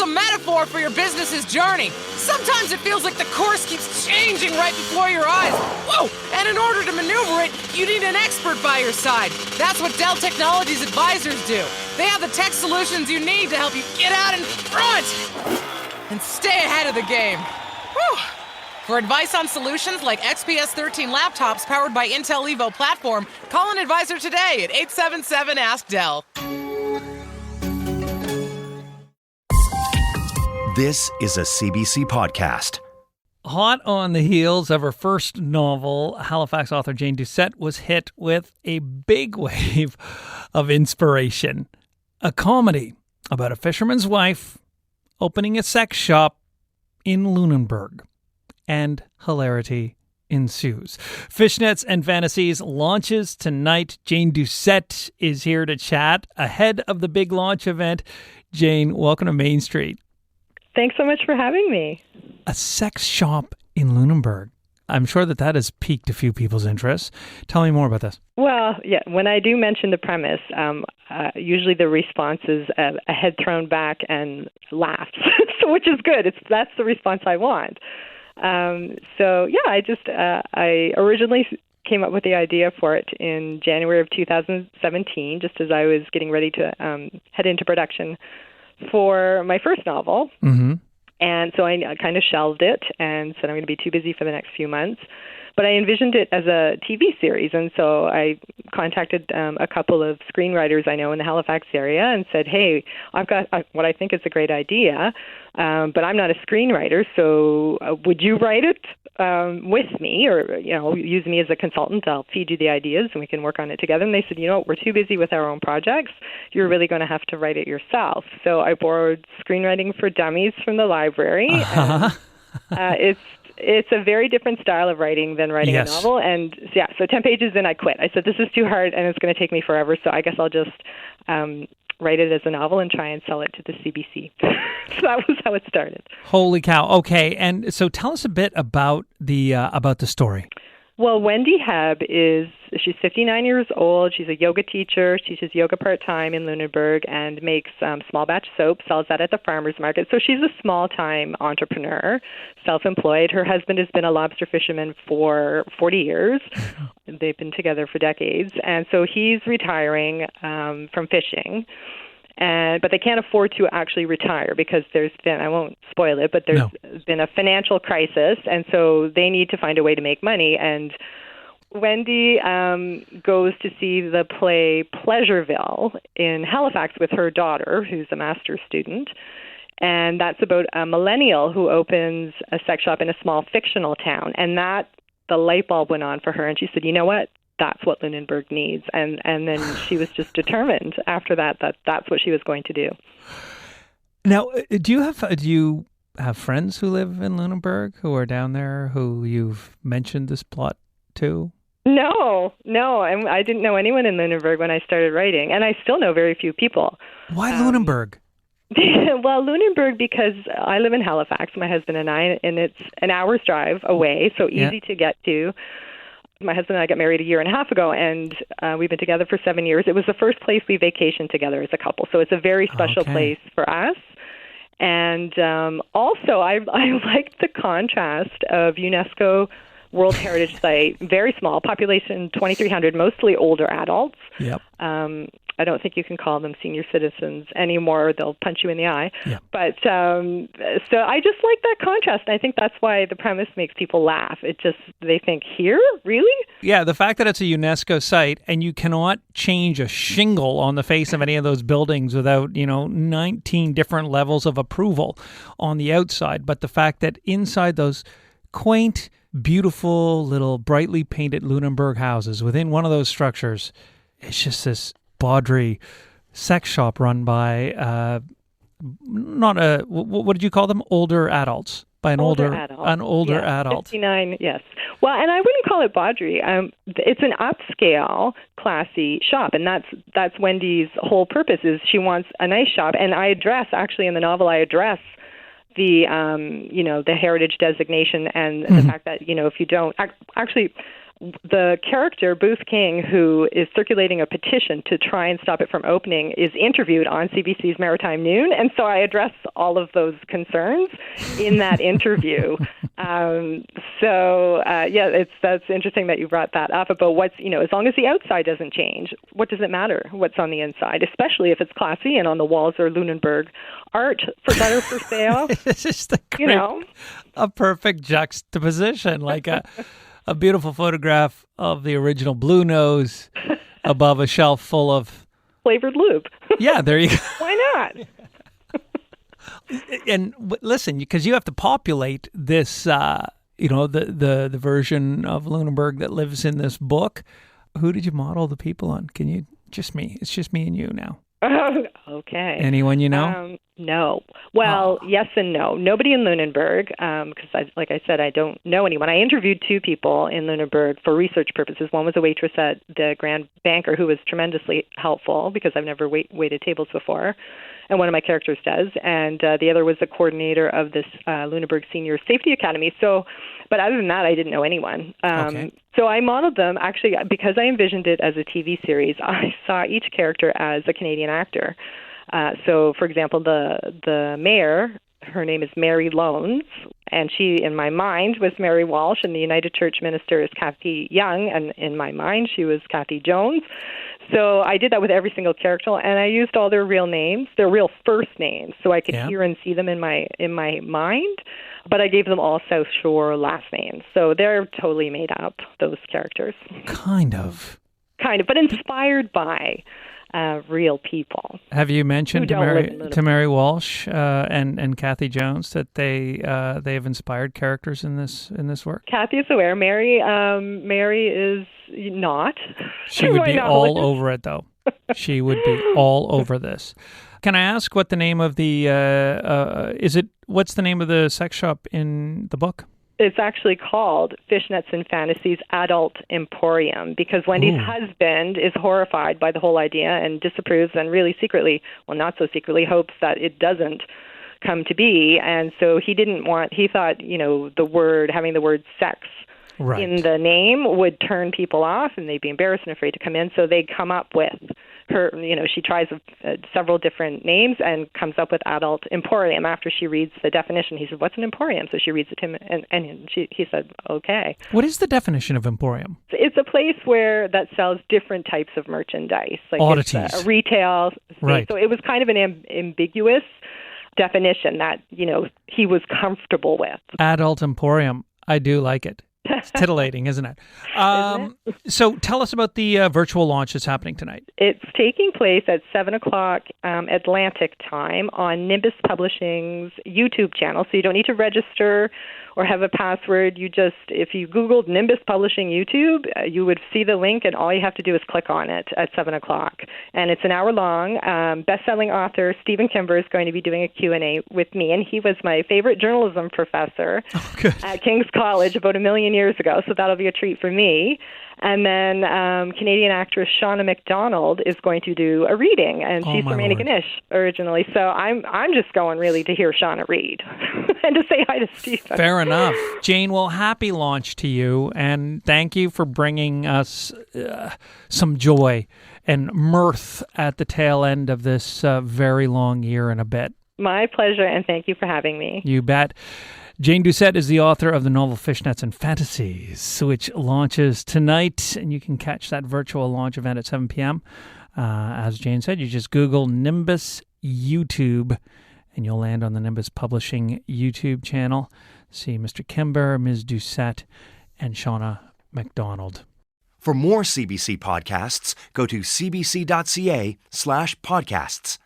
a metaphor for your business's journey. Sometimes it feels like the course keeps changing right before your eyes. Whoa! And in order to maneuver it, you need an expert by your side. That's what Dell Technologies advisors do. They have the tech solutions you need to help you get out in front and stay ahead of the game. Whew. For advice on solutions like XPS 13 laptops powered by Intel Evo platform, call an advisor today at 877-ASK-DELL. This is a CBC podcast. Hot on the heels of her first novel, Halifax author Jane Doucette was hit with a big wave of inspiration. A comedy about a fisherman's wife opening a sex shop in Lunenburg. And hilarity ensues. Fishnets and Fantasies launches tonight. Jane Doucette is here to chat ahead of the big launch event. Jane, welcome to Main Street. Thanks so much for having me. A sex shop in Lunenburg. I'm sure that has piqued a few people's interest. Tell me more about this. Well, yeah, when I do mention the premise, usually the response is a head thrown back and laughs, so, which is good. That's the response I want. I originally came up with the idea for it in January of 2017, just as I was getting ready to head into production for my first novel. Mm-hmm. And so I kind of shelved it and said I'm going to be too busy for the next few months. But I envisioned it as a TV series, and so I contacted a couple of screenwriters I know in the Halifax area and said, hey, I've got what I think is a great idea, but I'm not a screenwriter, so would you write it with me, or use me as a consultant? I'll feed you the ideas and we can work on it together. And they said, we're too busy with our own projects. You're really going to have to write it yourself. So I borrowed Screenwriting for Dummies from the library. Uh-huh. And, it's a very different style of writing than writing a novel. And so 10 pages in, I quit. I said, this is too hard and it's going to take me forever. So I guess I'll just write it as a novel and try and sell it to the CBC. So that was how it started. Holy cow. Okay. And so tell us a bit about the story. Well, Wendy Hebb she's 59 years old. She's a yoga teacher, teaches yoga part-time in Lunenburg and makes small batch soap, sells that at the farmer's market. So she's a small-time entrepreneur, self-employed. Her husband has been a lobster fisherman for 40 years. They've been together for decades. And so he's retiring from fishing. But they can't afford to actually retire because there's been, I won't spoil it, but there's been a financial crisis, and so they need to find a way to make money. And Wendy goes to see the play Pleasureville in Halifax with her daughter, who's a master's student. And that's about a millennial who opens a sex shop in a small fictional town. And the light bulb went on for her, and she said, you know what? That's what Lunenburg needs. And then she was just determined after that's what she was going to do. Now, do you have friends who live in Lunenburg who are down there who you've mentioned this plot to? No. I didn't know anyone in Lunenburg when I started writing, and I still know very few people. Why Lunenburg? Well, Lunenburg, because I live in Halifax, my husband and I, and it's an hour's drive away, so easy to get to. My husband and I got married a year and a half ago, and we've been together for 7 years. It was the first place we vacationed together as a couple, so it's a very special place for us. And also, I liked the contrast of UNESCO World Heritage Site, very small, population 2,300, mostly older adults. Yep. I don't think you can call them senior citizens anymore. They'll punch you in the eye. Yeah. But so I just like that contrast. And I think that's why the premise makes people laugh. They think, here? Really? Yeah, the fact that it's a UNESCO site and you cannot change a shingle on the face of any of those buildings without, 19 different levels of approval on the outside. But the fact that inside those quaint, beautiful, little brightly painted Lunenburg houses, within one of those structures, it's just this bawdry sex shop run by what did you call them? Older adults. By an older adult. 59, yes. Well, and I wouldn't call it bawdry. It's an upscale, classy shop, and that's Wendy's whole purpose. Is she wants a nice shop, and actually in the novel I address the the heritage designation and the fact that if you don't actually. the character, Booth King, who is circulating a petition to try and stop it from opening, is interviewed on CBC's Maritime Noon. And so I address all of those concerns in that interview. That's interesting that you brought that up about what's, as long as the outside doesn't change, what does it matter what's on the inside, especially if it's classy and on the walls are Lunenburg art for better for sale. It's just a perfect juxtaposition, like a beautiful photograph of the original Blue Nose above a shelf full of flavored lube. Yeah, there you go. Why not? And listen, because you have to populate this, the version of Lunenburg that lives in this book. Who did you model the people on? Can you just me? It's just me and you now. Okay. Anyone you know? No. Well, yes and no. Nobody in Lunenburg, because like I said, I don't know anyone. I interviewed 2 people in Lunenburg for research purposes. One was a waitress at the Grand Banker who was tremendously helpful because I've never waited tables before, and one of my characters does. And the other was the coordinator of this Lunenburg Senior Safety Academy. But other than that, I didn't know anyone. Okay. So I modeled them, actually, because I envisioned it as a TV series. I saw each character as a Canadian actor. So, for example, the mayor, her name is Mary Loans, and she, in my mind, was Mary Walsh, and the United Church minister is Kathy Young, and in my mind, she was Kathy Jones. So I did that with every single character, and I used all their real names, their real first names, so I could hear and see them in my mind. But I gave them all South Shore last names, so they're totally made up, those characters. Kind of, but inspired by real people. Have you mentioned to Mary Walsh and Kathy Jones that they have inspired characters in this work? Kathy is aware. Mary is not. She would be all over it, though. She would be all over this. Can I ask what the name of the what's the name of the sex shop in the book? It's actually called Fishnets and Fantasies Adult Emporium because Wendy's husband is horrified by the whole idea and disapproves and really secretly, well, not so secretly, hopes that it doesn't come to be. And so he thought, having the word sex in the name would turn people off and they'd be embarrassed and afraid to come in. So they come up with her, she tries several different names and comes up with Adult Emporium after she reads the definition. He said, "What's an emporium?" So she reads it to him and he said, "Okay." What is the definition of emporium? It's a place that sells different types of merchandise. Like oddities. It's a retail. Right. So it was kind of an ambiguous definition that, he was comfortable with. Adult Emporium. I do like it. It's titillating, isn't it? So tell us about the virtual launch that's happening tonight. It's taking place at 7 o'clock Atlantic time on Nimbus Publishing's YouTube channel. So you don't need to register or have a password. If you Googled Nimbus Publishing YouTube, you would see the link, and all you have to do is click on it at 7 o'clock. And it's an hour long. Best-selling author Stephen Kimber is going to be doing a Q&A with me, and he was my favorite journalism professor at King's College about 1 million years ago, so that'll be a treat for me. And then Canadian actress Shauna MacDonald is going to do a reading, and she's from Antigonish originally. So I'm just going really to hear Shauna read and to say hi to Stephen. Fair enough. Jane, well, happy launch to you, and thank you for bringing us some joy and mirth at the tail end of this very long year and a bit. My pleasure, and thank you for having me. You bet. Jane Doucette is the author of the novel Fishnets and Fantasies, which launches tonight, and you can catch that virtual launch event at 7 p.m. As Jane said, you just Google Nimbus YouTube, and you'll land on the Nimbus Publishing YouTube channel. See Mr. Kimber, Ms. Doucette, and Shauna MacDonald. For more CBC podcasts, go to cbc.ca/podcasts.